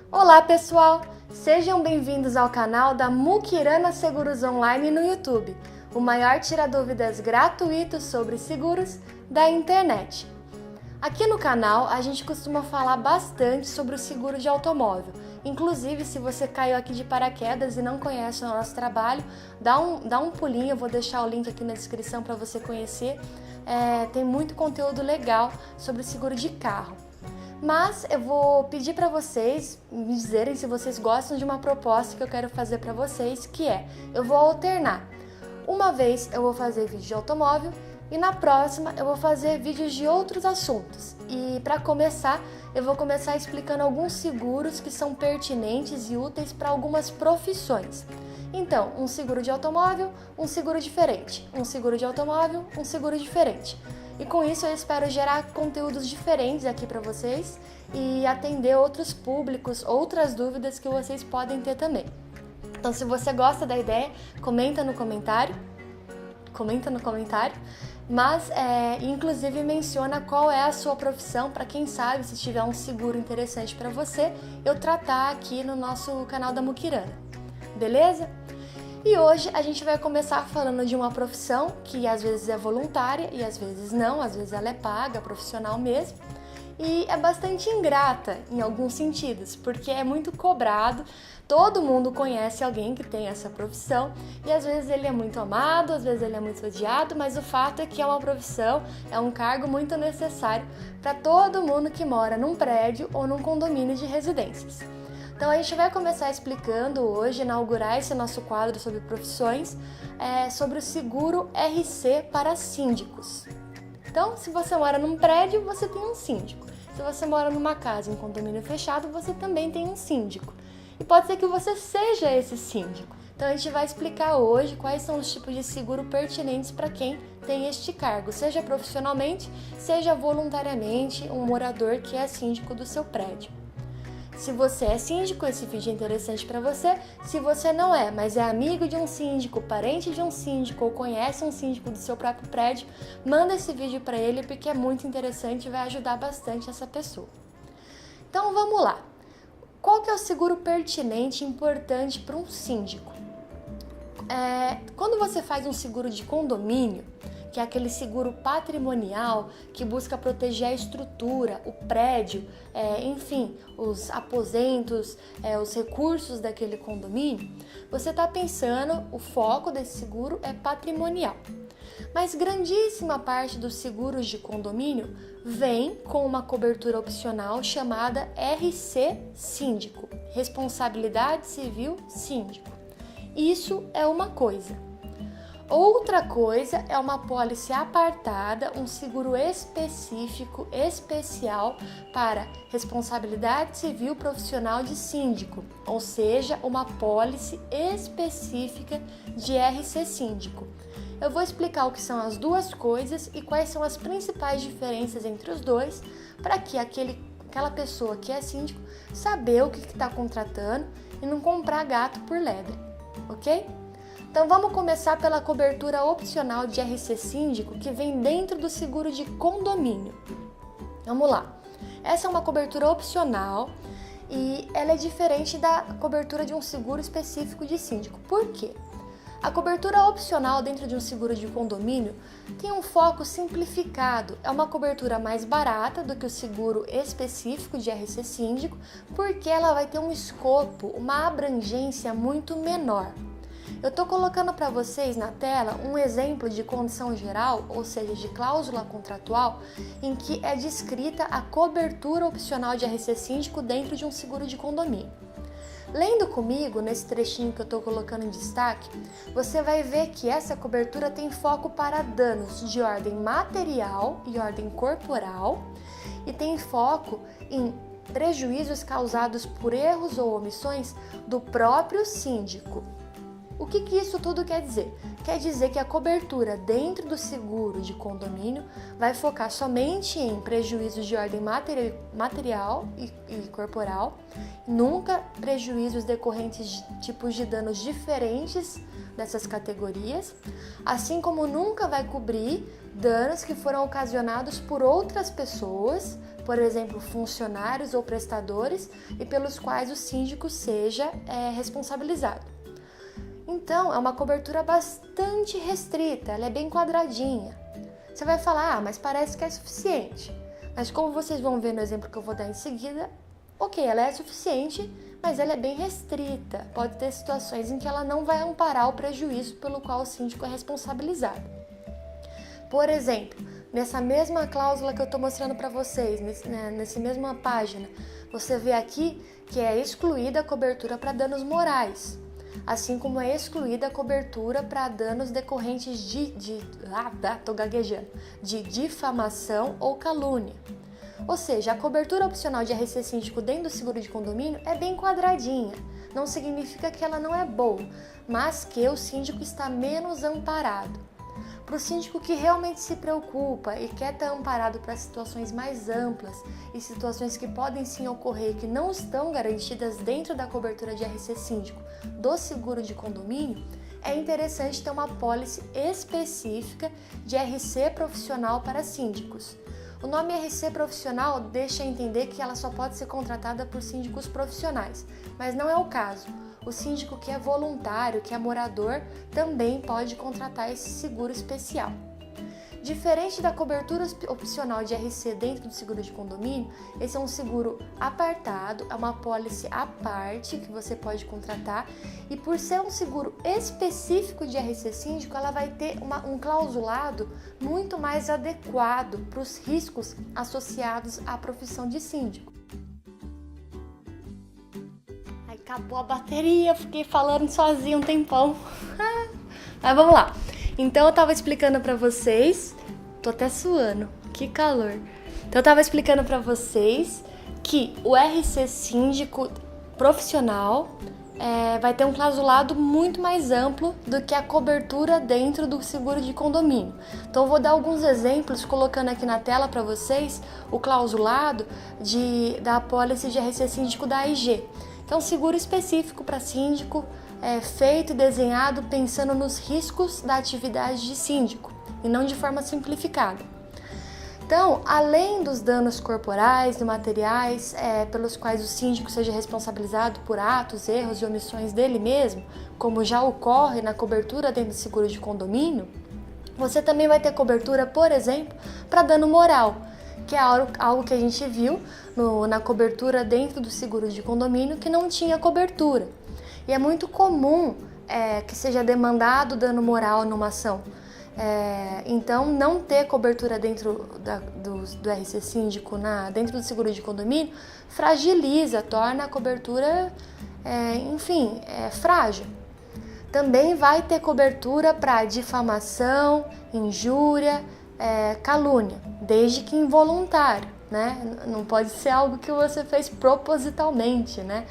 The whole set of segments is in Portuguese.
Olá pessoal, sejam bem-vindos ao canal da Mukirana Seguros Online no YouTube, o maior tira-dúvidas gratuito sobre seguros da internet. Aqui no canal a gente costuma falar bastante sobre o seguro de automóvel. Inclusive, se você caiu aqui de paraquedas e não conhece o nosso trabalho, dá um pulinho, eu vou deixar o link aqui na descrição para você conhecer. Tem muito conteúdo legal sobre o seguro de carro. Mas eu vou pedir para vocês me dizerem se vocês gostam de uma proposta que eu quero fazer para vocês, que é, eu vou alternar. Uma vez eu vou fazer vídeo de automóvel e na próxima eu vou fazer vídeos de outros assuntos. E para começar, eu vou começar explicando alguns seguros que são pertinentes e úteis para algumas profissões. Então, um seguro de automóvel, um seguro diferente. Um seguro de automóvel, um seguro diferente. E com isso eu espero gerar conteúdos diferentes aqui para vocês e atender outros públicos, outras dúvidas que vocês podem ter também. Então, se você gosta da ideia, comenta no comentário, mas inclusive menciona qual é a sua profissão, para quem sabe, se tiver um seguro interessante para você, eu tratar aqui no nosso canal da Mukirana, beleza? E hoje a gente vai começar falando de uma profissão que às vezes é voluntária e às vezes não, às vezes ela é paga, profissional mesmo, e é bastante ingrata em alguns sentidos, porque é muito cobrado. Todo mundo conhece alguém que tem essa profissão e às vezes ele é muito amado, às vezes ele é muito odiado, mas o fato é que é uma profissão, é um cargo muito necessário para todo mundo que mora num prédio ou num condomínio de residências. Então a gente vai começar explicando hoje, inaugurar esse nosso quadro sobre profissões, sobre o seguro RC para síndicos. Então, se você mora num prédio, você tem um síndico. Se você mora numa casa, em um condomínio fechado, você também tem um síndico. E pode ser que você seja esse síndico. Então a gente vai explicar hoje quais são os tipos de seguro pertinentes para quem tem este cargo, seja profissionalmente, seja voluntariamente, um morador que é síndico do seu prédio. Se você é síndico, esse vídeo é interessante para você. Se você não é, mas é amigo de um síndico, parente de um síndico ou conhece um síndico do seu próprio prédio, manda esse vídeo para ele porque é muito interessante e vai ajudar bastante essa pessoa. Então vamos lá. Qual que é o seguro pertinente e importante para um síndico? Quando você faz um seguro de condomínio, que é aquele seguro patrimonial que busca proteger a estrutura, o prédio, enfim, os aposentos, os recursos daquele condomínio, você está pensando, o foco desse seguro é patrimonial. Mas grandíssima parte dos seguros de condomínio vem com uma cobertura opcional chamada RC Síndico, Responsabilidade Civil Síndico. Isso é uma coisa. Outra coisa é uma pólice apartada, um seguro específico, especial para responsabilidade civil profissional de síndico, ou seja, uma pólice específica de RC Síndico. Eu vou explicar o que são as duas coisas e quais são as principais diferenças entre os dois, para que aquela pessoa que é síndico saber o que está contratando e não comprar gato por lebre, ok? Então vamos começar pela cobertura opcional de RC Síndico que vem dentro do seguro de condomínio. Vamos lá. Essa é uma cobertura opcional e ela é diferente da cobertura de um seguro específico de síndico. Por quê? A cobertura opcional dentro de um seguro de condomínio tem um foco simplificado, é uma cobertura mais barata do que o seguro específico de RC Síndico, porque ela vai ter um escopo, uma abrangência muito menor. Eu estou colocando para vocês na tela um exemplo de condição geral, ou seja, de cláusula contratual, em que é descrita a cobertura opcional de RC Síndico dentro de um seguro de condomínio. Lendo comigo, nesse trechinho que eu estou colocando em destaque, você vai ver que essa cobertura tem foco para danos de ordem material e ordem corporal e tem foco em prejuízos causados por erros ou omissões do próprio síndico. O que isso tudo quer dizer? Quer dizer que a cobertura dentro do seguro de condomínio vai focar somente em prejuízos de ordem material e corporal, nunca prejuízos decorrentes de tipos de danos diferentes dessas categorias, assim como nunca vai cobrir danos que foram ocasionados por outras pessoas, por exemplo, funcionários ou prestadores, e pelos quais o síndico seja responsabilizado. Então, é uma cobertura bastante restrita, ela é bem quadradinha. Você vai falar, mas parece que é suficiente. Mas como vocês vão ver no exemplo que eu vou dar em seguida, ok, ela é suficiente, mas ela é bem restrita. Pode ter situações em que ela não vai amparar o prejuízo pelo qual o síndico é responsabilizado. Por exemplo, nessa mesma cláusula que eu estou mostrando para vocês, nessa mesma página, você vê aqui que é excluída a cobertura para danos morais, assim como é excluída a cobertura para danos decorrentes de difamação ou calúnia. Ou seja, a cobertura opcional de RC síndico dentro do seguro de condomínio é bem quadradinha. Não significa que ela não é boa, mas que o síndico está menos amparado. Para o síndico que realmente se preocupa e quer estar amparado para situações mais amplas e situações que podem sim ocorrer que não estão garantidas dentro da cobertura de RC síndico do seguro de condomínio, é interessante ter uma apólice específica de RC profissional para síndicos. O nome RC profissional deixa entender que ela só pode ser contratada por síndicos profissionais, mas não é o caso. O síndico que é voluntário, que é morador, também pode contratar esse seguro especial. Diferente da cobertura opcional de RC dentro do seguro de condomínio, esse é um seguro apartado, é uma apólice à parte que você pode contratar, e por ser um seguro específico de RC síndico, ela vai ter um clausulado muito mais adequado para os riscos associados à profissão de síndico. Acabou a bateria, fiquei falando sozinha um tempão. Mas vamos lá. Então eu tava explicando pra vocês, tô até suando, que calor. Então eu tava explicando pra vocês que o RC síndico profissional vai ter um clausulado muito mais amplo do que a cobertura dentro do seguro de condomínio. Então eu vou dar alguns exemplos, colocando aqui na tela para vocês o clausulado da apólice de RC síndico da AIG. Que é um seguro específico para síndico, feito e desenhado pensando nos riscos da atividade de síndico e não de forma simplificada. Então, além dos danos corporais e materiais pelos quais o síndico seja responsabilizado por atos, erros e omissões dele mesmo, como já ocorre na cobertura dentro do seguro de condomínio, você também vai ter cobertura, por exemplo, para dano moral, que é algo que a gente viu na cobertura dentro do seguro de condomínio que não tinha cobertura. E é muito comum que seja demandado dano moral numa ação. Então, não ter cobertura dentro do RC síndico dentro do seguro de condomínio fragiliza, torna a cobertura, frágil. Também vai ter cobertura para difamação, injúria, calúnia, desde que involuntário, né? Não pode ser algo que você fez propositalmente, né?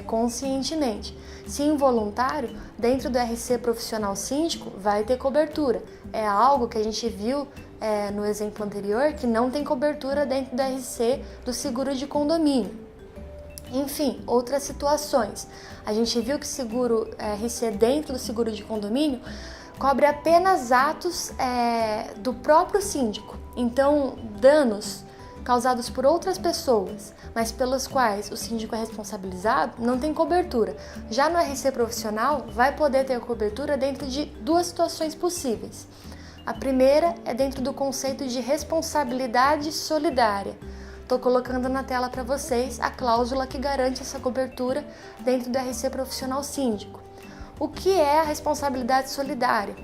Conscientemente. Se involuntário, dentro do RC profissional síndico, vai ter cobertura. É algo que a gente viu no exemplo anterior, que não tem cobertura dentro do RC do seguro de condomínio. Enfim, outras situações. A gente viu que seguro RC dentro do seguro de condomínio cobre apenas atos do próprio síndico. Então, danos causados por outras pessoas, mas pelos quais o síndico é responsabilizado, não tem cobertura. Já no RC profissional, vai poder ter cobertura dentro de duas situações possíveis. A primeira é dentro do conceito de responsabilidade solidária. Estou colocando na tela para vocês a cláusula que garante essa cobertura dentro do RC profissional síndico. O que é a responsabilidade solidária?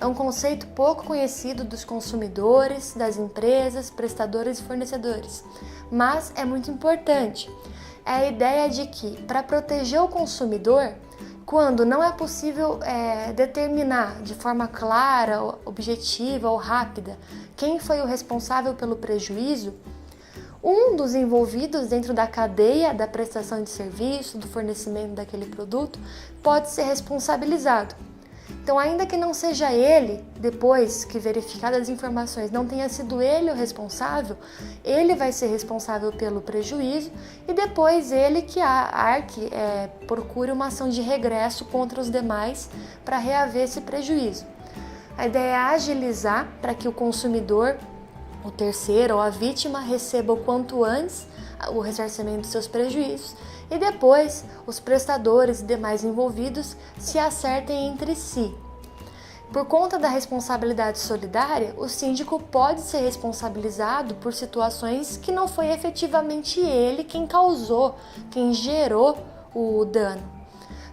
É um conceito pouco conhecido dos consumidores, das empresas, prestadores e fornecedores, mas é muito importante. É a ideia de que, para proteger o consumidor, quando não é possível determinar de forma clara, objetiva ou rápida quem foi o responsável pelo prejuízo, um dos envolvidos dentro da cadeia da prestação de serviço, do fornecimento daquele produto, pode ser responsabilizado. Então, ainda que não seja ele, depois que verificadas as informações, não tenha sido ele o responsável, ele vai ser responsável pelo prejuízo e depois ele que procure uma ação de regresso contra os demais para reaver esse prejuízo. A ideia é agilizar para que o consumidor, o terceiro ou a vítima receba o quanto antes o ressarcimento dos seus prejuízos e depois os prestadores e demais envolvidos se acertem entre si. Por conta da responsabilidade solidária, o síndico pode ser responsabilizado por situações que não foi efetivamente ele quem causou, quem gerou o dano.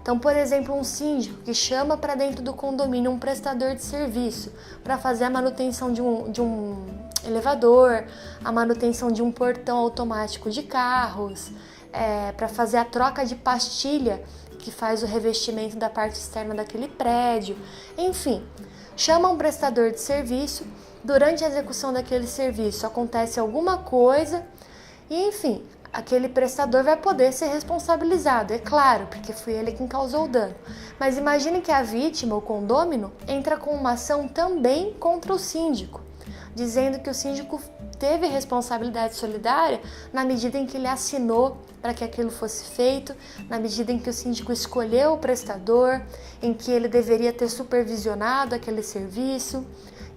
Então, por exemplo, um síndico que chama para dentro do condomínio um prestador de serviço para fazer a manutenção de um elevador, a manutenção de um portão automático de carros, para fazer a troca de pastilha que faz o revestimento da parte externa daquele prédio, enfim, chama um prestador de serviço, durante a execução daquele serviço acontece alguma coisa e, enfim, aquele prestador vai poder ser responsabilizado, é claro, porque foi ele quem causou o dano. Mas imagine que a vítima, o condômino, entra com uma ação também contra o síndico, dizendo que o síndico teve responsabilidade solidária na medida em que ele assinou para que aquilo fosse feito, na medida em que o síndico escolheu o prestador, em que ele deveria ter supervisionado aquele serviço,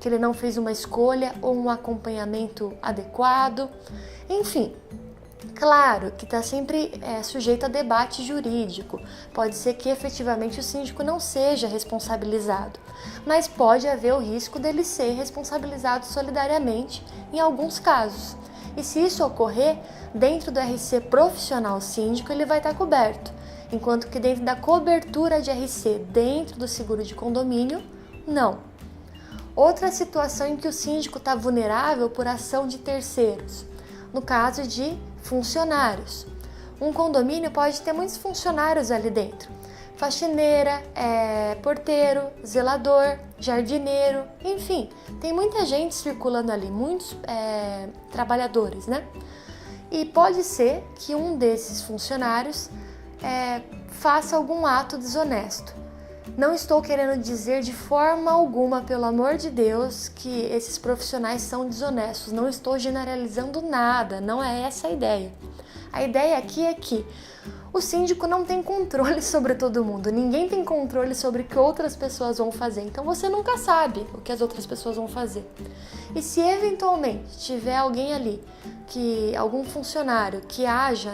que ele não fez uma escolha ou um acompanhamento adequado, enfim. Claro que está sempre sujeito a debate jurídico, pode ser que efetivamente o síndico não seja responsabilizado, mas pode haver o risco dele ser responsabilizado solidariamente em alguns casos. E se isso ocorrer, dentro do RC profissional síndico ele vai estar coberto, enquanto que dentro da cobertura de RC dentro do seguro de condomínio, não. Outra situação em que o síndico está vulnerável por ação de terceiros, no caso de funcionários. Um condomínio pode ter muitos funcionários ali dentro. Faxineira, porteiro, zelador, jardineiro, enfim, tem muita gente circulando ali, muitos trabalhadores, né? E pode ser que um desses funcionários faça algum ato desonesto. Não estou querendo dizer de forma alguma, pelo amor de Deus, que esses profissionais são desonestos. Não estou generalizando nada, não é essa a ideia. A ideia aqui é que o síndico não tem controle sobre todo mundo. Ninguém tem controle sobre o que outras pessoas vão fazer. Então você nunca sabe o que as outras pessoas vão fazer. E se eventualmente tiver alguém ali, algum funcionário que haja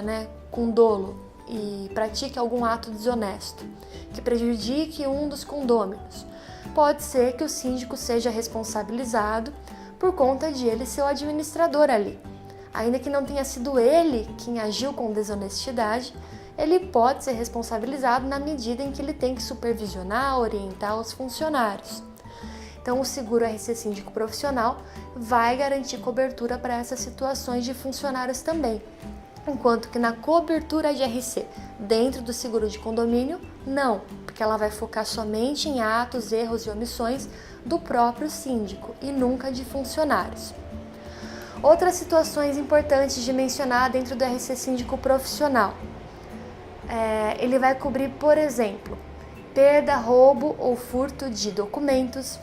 com dolo e pratique algum ato desonesto, que prejudique um dos condôminos, pode ser que o síndico seja responsabilizado por conta de ele ser o administrador ali. Ainda que não tenha sido ele quem agiu com desonestidade, ele pode ser responsabilizado na medida em que ele tem que supervisionar, orientar os funcionários. Então, o seguro RC Síndico Profissional vai garantir cobertura para essas situações de funcionários também. Enquanto que na cobertura de RC dentro do seguro de condomínio, não, porque ela vai focar somente em atos, erros e omissões do próprio síndico e nunca de funcionários. Outras situações importantes de mencionar dentro do RC Síndico Profissional. Ele vai cobrir, por exemplo, perda, roubo ou furto de documentos.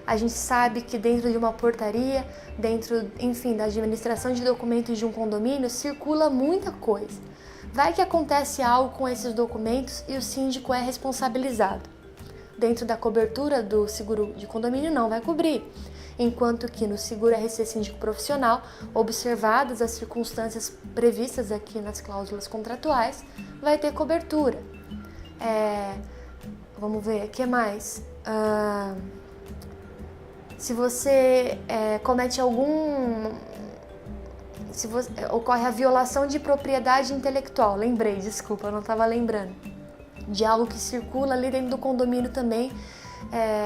A gente sabe que dentro de uma portaria, da administração de documentos de um condomínio, circula muita coisa. Vai que acontece algo com esses documentos e o síndico é responsabilizado. Dentro da cobertura do seguro de condomínio não vai cobrir, enquanto que no seguro RC Síndico Profissional, observadas as circunstâncias previstas aqui nas cláusulas contratuais, vai ter cobertura. Vamos ver, o que mais? Se você comete ocorre a violação de propriedade intelectual, desculpa, eu não estava lembrando, de algo que circula ali dentro do condomínio também,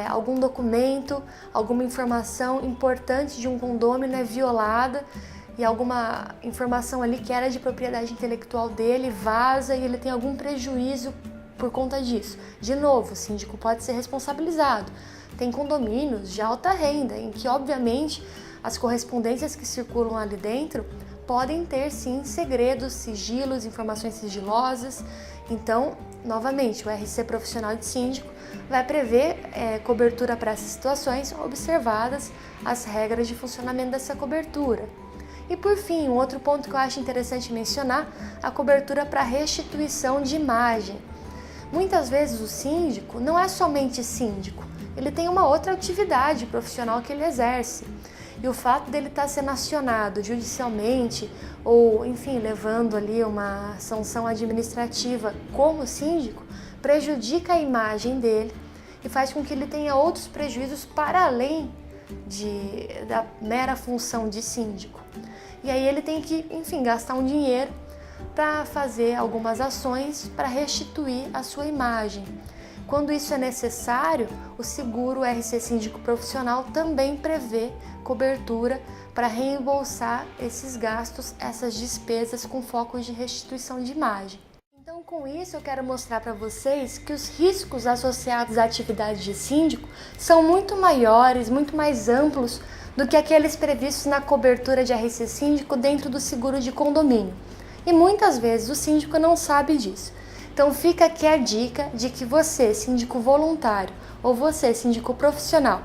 algum documento, alguma informação importante de um condômino é violada e alguma informação ali que era de propriedade intelectual dele vaza e ele tem algum prejuízo por conta disso. De novo, o síndico pode ser responsabilizado. Tem condomínios de alta renda, em que, obviamente, as correspondências que circulam ali dentro podem ter sim segredos, sigilos, informações sigilosas. Então, novamente, o RC profissional de síndico vai prever cobertura para essas situações, observadas as regras de funcionamento dessa cobertura. E por fim, um outro ponto que eu acho interessante mencionar, a cobertura para restituição de imagem. Muitas vezes o síndico não é somente síndico, ele tem uma outra atividade profissional que ele exerce. E o fato dele estar sendo acionado judicialmente ou, enfim, levando ali uma sanção administrativa como síndico, prejudica a imagem dele e faz com que ele tenha outros prejuízos para além da mera função de síndico. E aí ele tem que, enfim, gastar um dinheiro para fazer algumas ações para restituir a sua imagem. Quando isso é necessário, o seguro RC Síndico Profissional também prevê cobertura para reembolsar esses gastos, essas despesas com foco de restituição de imagem. Então, com isso, eu quero mostrar para vocês que os riscos associados à atividade de síndico são muito maiores, muito mais amplos do que aqueles previstos na cobertura de RC Síndico dentro do seguro de condomínio. E muitas vezes o síndico não sabe disso. Então fica aqui a dica de que você, síndico voluntário, ou você, síndico profissional,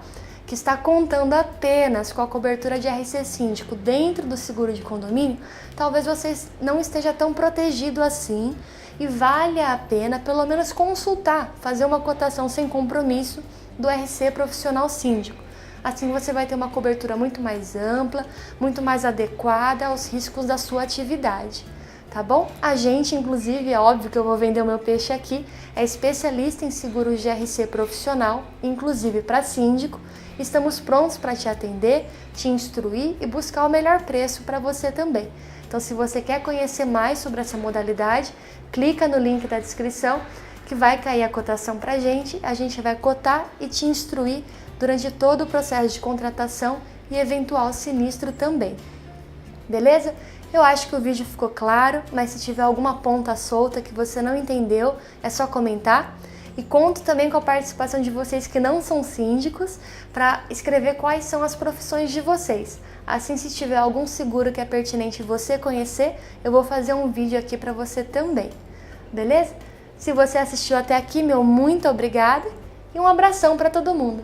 que está contando apenas com a cobertura de RC Síndico dentro do seguro de condomínio, talvez você não esteja tão protegido assim e valha a pena pelo menos consultar, fazer uma cotação sem compromisso do RC Profissional Síndico. Assim você vai ter uma cobertura muito mais ampla, muito mais adequada aos riscos da sua atividade. Tá bom? A gente, inclusive, é óbvio que eu vou vender o meu peixe aqui, é especialista em seguros de RC profissional, inclusive para síndico. Estamos prontos para te atender, te instruir e buscar o melhor preço para você também. Então, se você quer conhecer mais sobre essa modalidade, clica no link da descrição que vai cair a cotação para a gente vai cotar e te instruir durante todo o processo de contratação e eventual sinistro também. Beleza? Eu acho que o vídeo ficou claro, mas se tiver alguma ponta solta que você não entendeu, é só comentar. E conto também com a participação de vocês que não são síndicos, para escrever quais são as profissões de vocês. Assim, se tiver algum seguro que é pertinente você conhecer, eu vou fazer um vídeo aqui para você também. Beleza? Se você assistiu até aqui, meu muito obrigada e um abração para todo mundo.